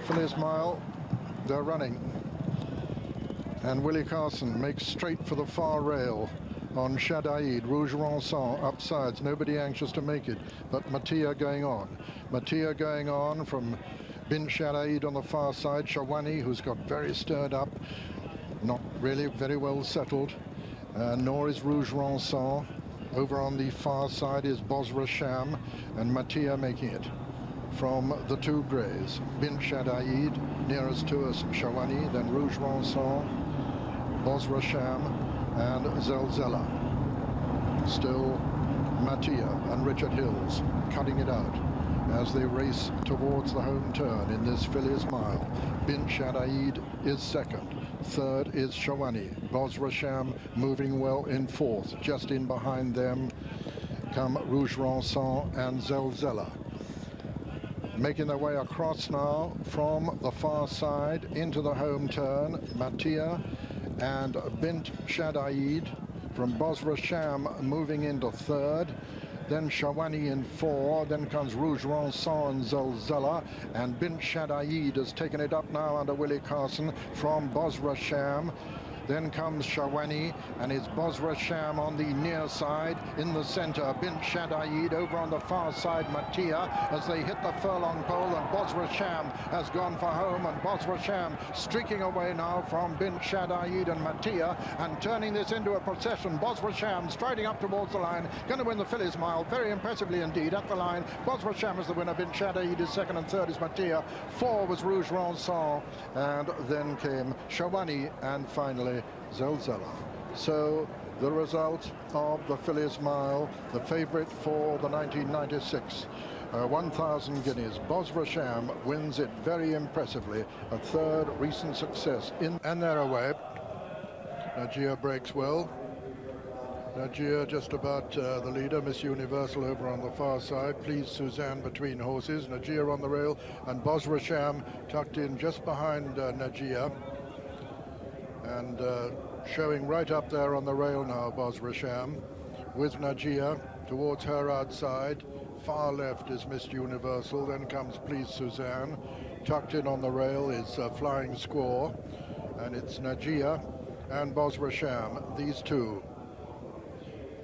Fillies Mile, they're running. And Willie Carson makes straight for the far rail on Shadaid. Rouge Ronson upsides, nobody anxious to make it, but Mattia going on. Mattia going on from Bin Shadaid on the far side. Shawani, who's got very stirred up, not really very well settled, nor is Rouge Ronson. Over on the far side is Bosra Sham, and Mattia making it from the two greys. Bin Shadaid, nearest to us, Shawani, then Rouge Ronson, Bosra Sham, and Zelzela. Still Mattia and Richard Hills cutting it out as they race towards the home turn in this Fillies Mile. Bin Shadaid is second. Third is Shawani. Bosra Sham moving well in fourth. Just in behind them come Rouge Ronson and Zelzela. Making their way across now from the far side into the home turn. Mattia and Bint Shadaid from Bosra Sham moving into third. Then Shawani in four, then comes Rouge Ronson and Zelzela, and Bint Shadaid has taken it up now under Willie Carson from Bosra Sham. Then comes Shawani, and it's Bosra Sham on the near side. In the center, Bint Shadaid over on the far side, Mattia, as they hit the furlong pole, and Bosra Sham has gone for home, and Bosra Sham streaking away now from Bint Shadaid and Mattia, and turning this into a procession. Bosra Sham striding up towards the line, going to win the Fillies Mile very impressively indeed at the line. Bosra Sham is the winner, Bint Shadaid is second, and third is Mattia. Four was Rouge Ronson, and then came Shawani, and finally Zelzela. So the result of the Fillies Mile, the favourite for the 1996 1,000 guineas. Bosra Sham wins it very impressively, a third recent success in, and they're away. Najia breaks well. Najia just about the leader. Miss Universal over on the far side. Please Suzanne between horses. Najia on the rail, and Bosra Sham tucked in just behind Najia. And showing right up there on the rail now, Bosra Sham, with Najia towards her outside. Far left is Miss Universal, then comes Please Suzanne. Tucked in on the rail is Flying Squaw, and it's Najia and Bosra Sham, these two.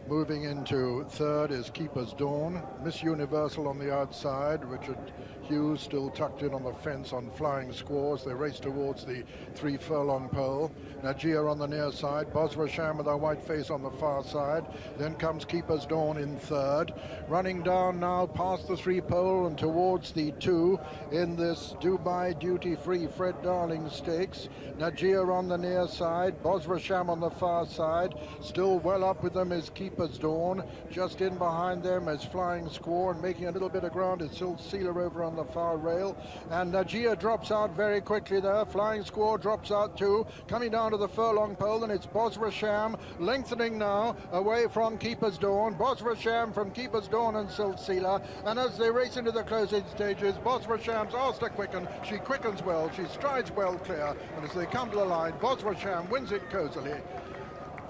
Moving into third is Keeper's Dawn. Miss Universal on the outside. Richard Hughes still tucked in on the fence on Flying Squaws. They race towards the 3 furlong pole. Najia on the near side. Bosra Sham with her white face on the far side. Then comes Keeper's Dawn in third. Running down now past the 3 pole and towards the 2 in this Dubai Duty Free Fred Darling Stakes. Najia on the near side. Bosra Sham on the far side. Still well up with them is Keeper's Dawn. Just in behind them is Flying Squaw, and making a little bit of ground is Silk Sealer over on the far rail. And Najia drops out very quickly there. Flying Squaw drops out too. Coming down to the furlong pole, and it's Bosra Sham lengthening now away from Keeper's Dawn. Bosra Sham from Keeper's Dawn and Silk Sealer. And as they race into the closing stages, Bosra Sham's asked to quicken. She quickens well. She strides well clear. And as they come to the line, Bosra Sham wins it cozily.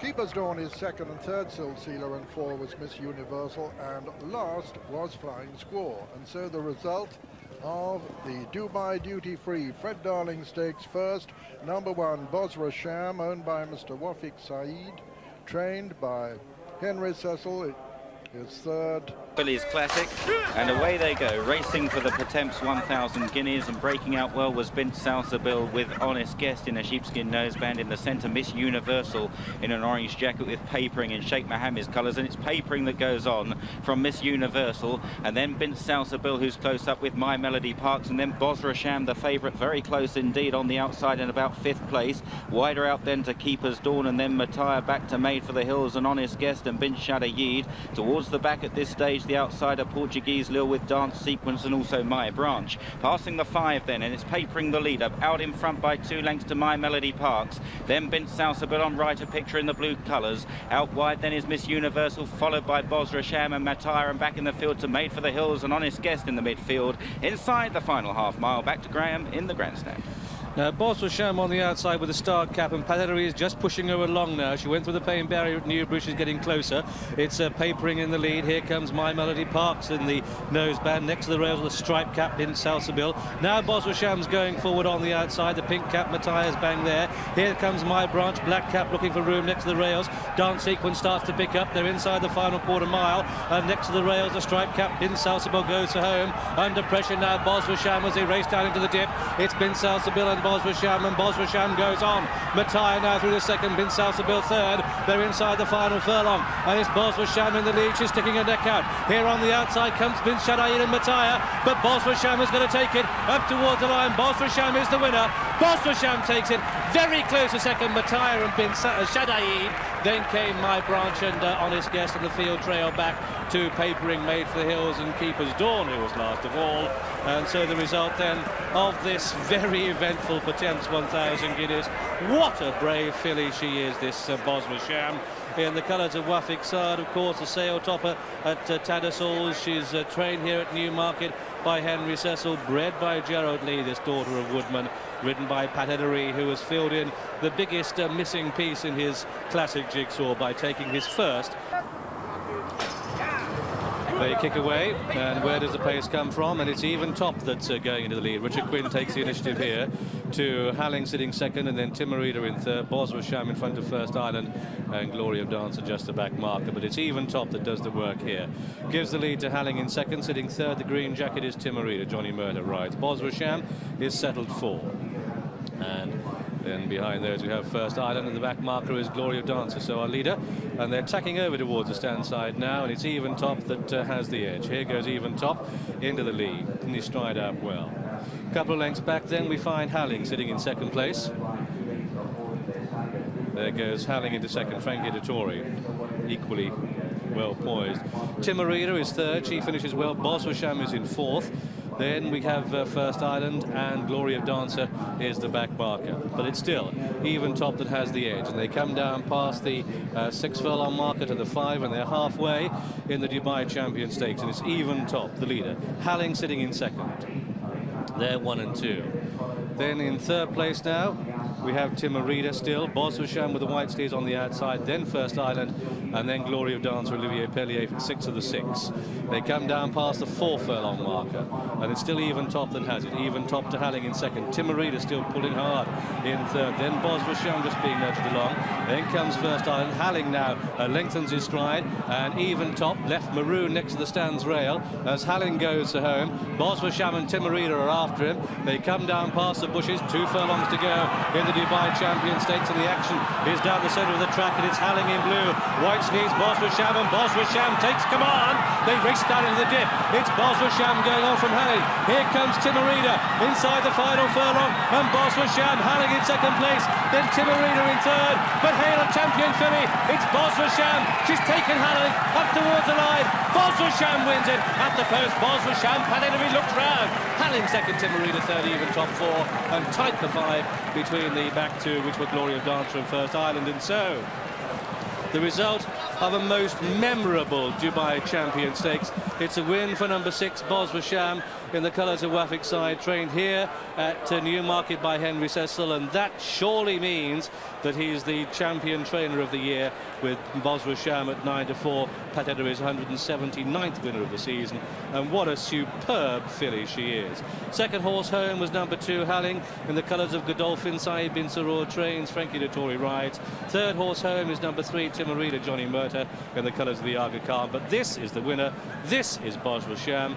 Keeper's Dawn is second, and third Silk Sealer, and 4 was Miss Universal, and last was Flying Squaw. And so the result of the Dubai Duty Free Fred Darling Stakes: first, number 1 Bosra Sham, owned by Mr. Wafiq Saeed, trained by Henry Cecil, is third. Fillies Classic, and away they go, racing for the Potemps 1,000 guineas, and breaking out well was Bint Salsabil with Honest Guest in a sheepskin noseband. In the centre, Miss Universal in an orange jacket with papering in Sheikh Mohammed's colours, and it's papering that goes on from Miss Universal, and then Bint Salsabil, who's close up with My Melody Parks, and then Bosra Sham, the favourite, very close indeed on the outside in about 5th place. Wider out then to Keeper's Dawn, and then Mattia back to Made for the Hills and Honest Guest and Bint Shadaid. Towards the back at this stage, the outsider Portuguese Lil with Dance Sequence, and also My Branch. Passing the 5 then, and it's papering the leader. Out in front by 2 lengths to My Melody Parks. Then Bint Salsabil on right, a picture in the blue colours. Out wide then is Miss Universal, followed by Bosra Sham and Mattia, and back in the field to Made for the Hills and Honest Guest in the midfield. Inside the final half mile, back to Graham in the grandstand. Now, Bosra Sham on the outside with a star cap, and Patery is just pushing her along now. She went through the pain barrier at Newbury. She's getting closer. It's papering in the lead. Here comes My Melody Parks in the noseband next to the rails with a stripe cap in Salsabil. Now Bosra Sham's going forward on the outside. The pink cap Matthias bang there. Here comes My Branch, black cap looking for room next to the rails. Dance Sequence starts to pick up. They're inside the final quarter mile. And next to the rails, the stripe cap Bin Salsabil goes for home. Under pressure now, Bosra Sham as they race down into the dip. It's Bin Salsabil and Bosra Sham, and Bosra Sham goes on. Matthias now through the second, Bin Salsabil third. They're inside the final furlong, and it's Bosra Sham in the lead. She's sticking her neck out. Here on the outside comes Bin Shadaid and Matthias, but Bosra Sham is going to take it up towards the line. Bosra Sham is the winner. Bosra Sham takes it very close to second. Matthias and Bin Shadaid. Then came My Branch and Honest Guest, and the field trail back to papering Made for the Hills and Keeper's Dawn, who was last of all. And so the result then of this very eventful Potemps 1000 Guineas. What a brave filly she is, this Bosra Sham. In the colours of Wafik Saad, of course, a sail topper at Tattersall's. She's trained here at Newmarket by Henry Cecil, bred by Gerald Lee, this daughter of Woodman, ridden by Pat Edery, who has filled in the biggest missing piece in his classic jigsaw by taking his first. They kick away, and where does the pace come from? And it's Even Top that's going into the lead. Richard Quinn takes the initiative here, to Halling sitting second, and then Timarita in third. Bosra Sham in front of First Island, and Glory of Dancer just the back marker. But it's Even Top that does the work here. Gives the lead to Halling in second. Sitting third, the green jacket is Timarita. Johnny Murder rides. Bosra Sham is settled fourth. And then behind those we have First Island, and the back marker is Glory of Dancer, so our leader. And they're tacking over towards the stand side now, and it's Even Top that has the edge. Here goes Even Top into the lead, and he stride out well. A couple of lengths back then we find Halling sitting in second place. There goes Halling into second, Frankie Dettori equally well poised. Timarita is third, she finishes well. Bosra Sham is in fourth. Then we have First Island, and Glory of Dancer is the back marker. But it's still Even Top that has the edge. And they come down past the 6 furlong marker to the 5, and they're halfway in the Dubai Champion Stakes. And it's Even Top, the leader. Halling sitting in second. They're 1 and 2. Then in third place now, we have Timarita still. Bosra Sham with the white sleeves on the outside, then First Island, and then Glory of Dancer, Olivier Pellier, 6 of the 6. They come down past the 4 furlong marker, and it's still Even Top that has it. Even Top to Halling in second. Timarita still pulling hard in third. Then Bosra Sham just being nudged along. Then comes First Island. Halling now lengthens his stride, and Even Top left maroon next to the stands rail as Halling goes home. Bosra Sham and Timarita are after him. They come down past the bushes. 2 furlongs to go in the Dubai Champion Stakes, and the action is down the centre of the track, and it's Halling in blue. White sleeves, Bosra Sham, and Bosra Sham takes command. They race down into the dip. It's Bosra Sham going on from Halling. Here comes Timarita inside the final furlong, and Bosra Sham, Halling in second place, then Timarita in third. But hail a champion filly, it's Bosra Sham. She's taken Halling up towards the line. Bosra Sham wins it at the post. Bosra Sham, Pat Edery looks round. Halling second, Timarita third, Even Top 4, and tight the 5 between the back 2, which were Glory of Dancer and First Island. And so the result of a most memorable Dubai Champion Stakes. It's a win for number 6, Bosra Sham, in the colours of Wafik Side, trained here at Newmarket by Henry Cecil, and that surely means that he's the champion trainer of the year, with Bosra Sham at 9-4. Pat Edery's 179th winner of the season, and what a superb filly she is. Second horse home was number 2, Halling, in the colours of Godolphin. Saeed bin Sarur trains, Frankie Dettori rides. Third horse home is number 3, Timarita, Johnny Murta, in the colours of the Aga Khan. But this is the winner. This is Bosra Sham,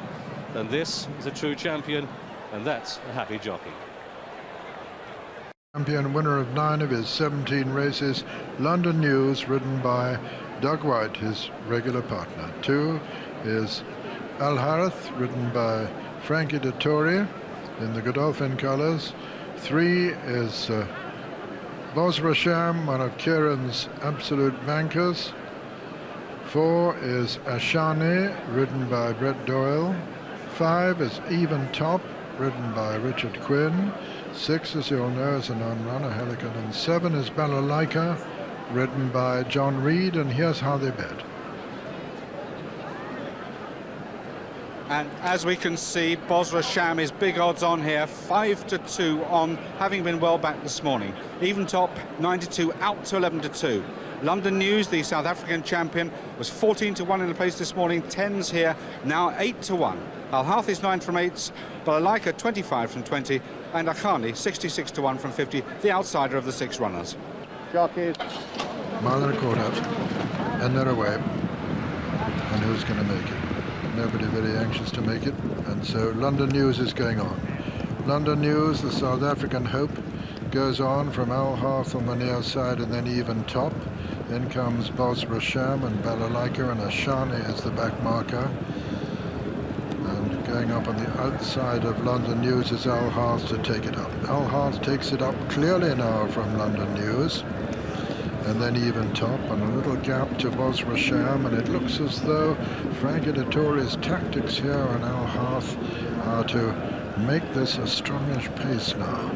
and this is a true champion, and that's a happy jockey. Champion, winner of 9 of his 17 races. London News, ridden by Doug White, his regular partner. 2 is Al Harith, ridden by Frankie Dettori in the Godolphin colours. 3 is Bosra Sham, one of Kieran's absolute bankers. 4 is Ashani, ridden by Brett Doyle. 5 is Even Top, ridden by Richard Quinn. 6, as you'll know, is a non-runner, Helican. And 7 is Balalaika, ridden by John Reed. And here's how they bet. And as we can see, Bosra Sham is big odds on here, 5-2 on, having been well back this morning. Even top, 92 out to 11-2. London News, the South African champion, was 14-1 in the place this morning. 10s here, now 8-1. Al-Harth is 9 from 8s, Balalaika 25 from 20, and Akhani 66-1 from 50, the outsider of the 6 runners. Jockeys. Mile and a quarter, and they're away. And who's going to make it? Nobody very anxious to make it, and so London News is going on. London News, the South African hope, goes on from Al-Harth on the near side and then even top. Then comes Bosra Sham and Balalaika, and Ashani as the back marker. And going up on the outside of London News is Al-Harth to take it up. Al-Harth takes it up clearly now from London News. And then even top, and a little gap to Bosra Sham, and it looks as though Frank Editori's tactics here on Al-Harth are to make this a strongish pace now.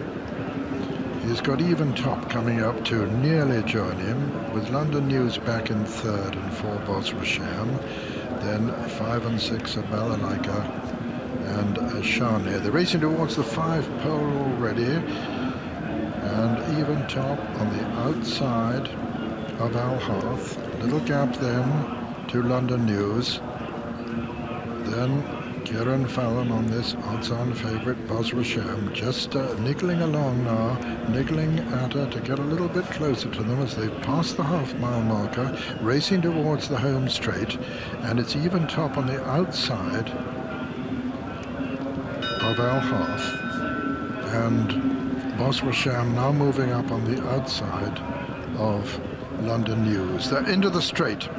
He's got even top coming up to nearly join him, with London News back in 3rd and 4 Bosra Sham, then 5 and 6 are Balalaika and Ashani. They're racing towards the 5 pole already, and even top on the outside of Al-Harth. Little gap then to London News. Then Kieran Fallon on this odds-on favourite Bosra Sham, just niggling along now, niggling at her to get a little bit closer to them as they pass the half-mile marker, racing towards the home straight, and it's even top on the outside of Al-Harth, and Bosra Sham now moving up on the outside of London News. They're into the straight.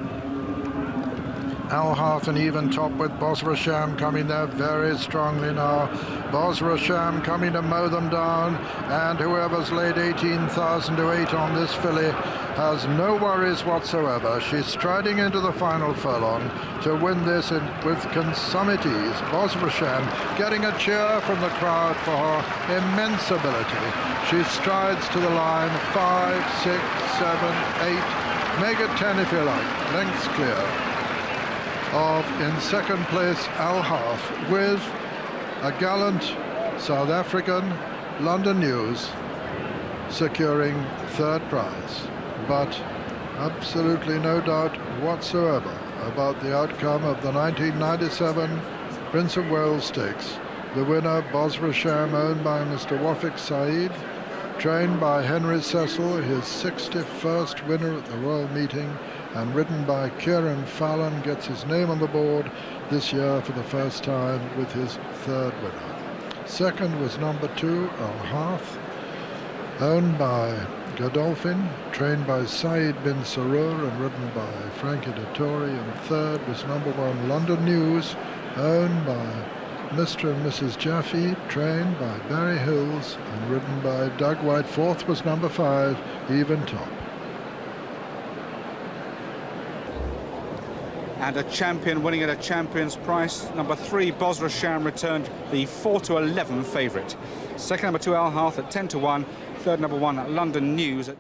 Al-Harth and even top with Bosra Sham coming there very strongly now. Bosra Sham coming to mow them down, and whoever's laid 18,000 to 8 on this filly has no worries whatsoever. She's striding into the final furlong to win this with consummate ease. Bosra Sham getting a cheer from the crowd for her immense ability. She strides to the line, 5, 6, 7, 8, make it 10 if you like, lengths clear of, in second place, Al-Harth, with a gallant South African London News securing 3rd prize. But absolutely no doubt whatsoever about the outcome of the 1997 Prince of Wales Stakes. The winner, Bosra Sham, owned by Mr. Wafik Saeed, trained by Henry Cecil, his 61st winner at the Royal Meeting, and ridden by Kieran Fallon, gets his name on the board this year for the first time with his 3rd winner. Second was number 2, Al-Harth, owned by Godolphin, trained by Saeed bin Sarur and ridden by Frank Editori, and 3rd was number 1, London News, owned by Mr. and Mrs. Jaffe, trained by Barry Hills and ridden by Doug White. 4th was number 5, even top. And a champion winning at a champion's price. Number 3, Bosra Sham, returned the 4-11 favourite. Second, number 2, Al-Harth at 10-1. Third, number 1, London News at...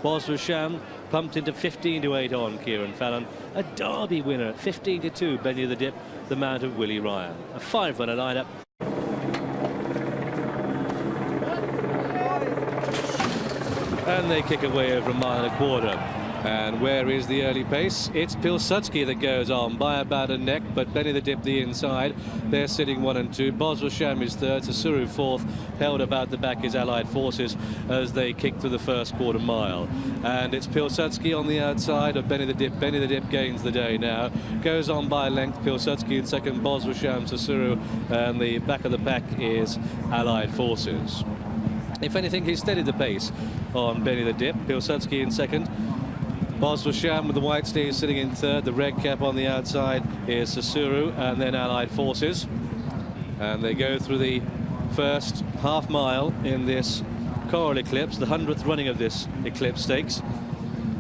Bosra Sham pumped into 15-8 on Kieran Fallon. A Derby winner at 15-2, Benny the Dip, the mount of Willie Ryan. A 5-runner lineup. And they kick away over a mile and a quarter. And where is the early pace? It's Pilsudski that goes on by about a neck, but Benny the Dip the inside. They're sitting 1 and 2. Bosra Sham is 3rd, Sasuru 4th. Held about the back is Allied Forces as they kick through the first quarter mile. And it's Pilsudski on the outside of Benny the Dip. Benny the Dip gains the day now. Goes on by length. Pilsudski in second, Bosra Sham, Sasuru, and the back of the pack is Allied Forces. If anything, he's steadied the pace on Benny the Dip. Pilsudski in second. Bosra Sham with the white sleeves sitting in 3rd. The red cap on the outside is Sasuru, and then Allied Forces. And they go through the first half mile in this Coral Eclipse, the 100th running of this Eclipse Stakes.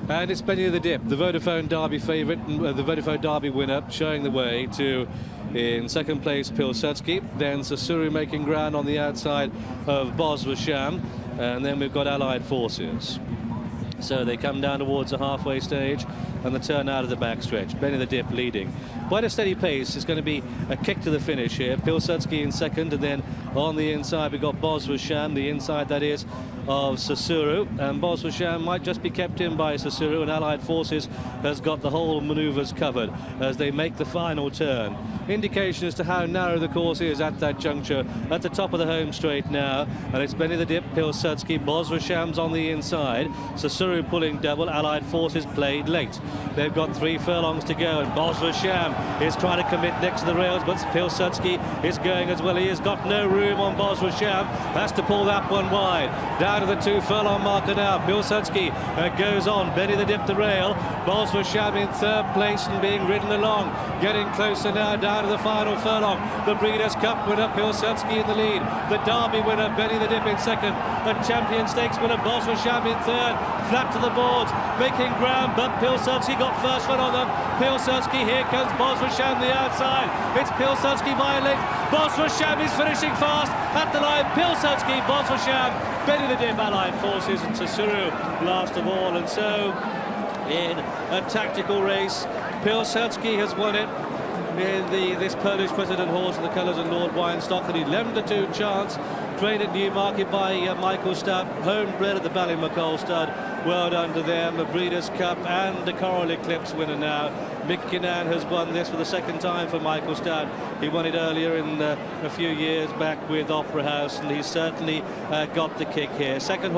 And it's Benny the Dip, the Vodafone Derby favourite, the Vodafone Derby winner, showing the way to, in second place, Pilsudski. Then Sasuru making ground on the outside of Bosra Sham. And then we've got Allied Forces. So they come down towards the halfway stage and the turn out of the backstretch. Benny the Dip leading. Quite a steady pace. It's going to be a kick to the finish here. Pilsudski in second, and then on the inside we've got Bosra Sham, the inside that is of Sasuru, and Bosra Sham might just be kept in by Sasuru, and Allied Forces has got the whole manoeuvres covered as they make the final turn. Indication as to how narrow the course is at that juncture. At the top of the home straight now, and it's Benny the Dip, Pilsudski, Bosra Sham's on the inside, Sasuru pulling double, Allied Forces played late. They've got 3 furlongs to go, and Bosra Sham is trying to commit next to the rails, but Pilsudski is going as well. He has got no room on Bosra Sham, has to pull that one wide. Down to the 2 furlong marker now. Pilsudski goes on. Benny the Dip the rail. Bosra Sham in 3rd place and being ridden along. Getting closer now down to the final furlong. The Breeders' Cup winner, Pilsudski in the lead. The Derby winner, Benny the Dip in 2nd. The Champion Stakes winner, Bosra Sham in 3rd. Flat to the boards, making ground, but Pilsudski got first one on them. Pilsudski, here comes Bosra Sham the outside. It's Pilsudski by a length. Bosra Sham is finishing fast at the line. Pilsudski, Bosra Sham, Benny the Dip, Allied Forces, and Sasuru last of all. And so, in a tactical race, Pilsudski has won it in this Polish President horse in the colours of Lord Weinstock, an 11-2 chance. Trained at Newmarket by Michael Stout, homebred at the Ballymacole stud. Well done to them. The Breeders' Cup and the Coral Eclipse winner now. Mick Kinnan has won this for the 2nd time for Michael Stout. He won it earlier in a few years back with Opera House, and he's certainly got the kick here. Second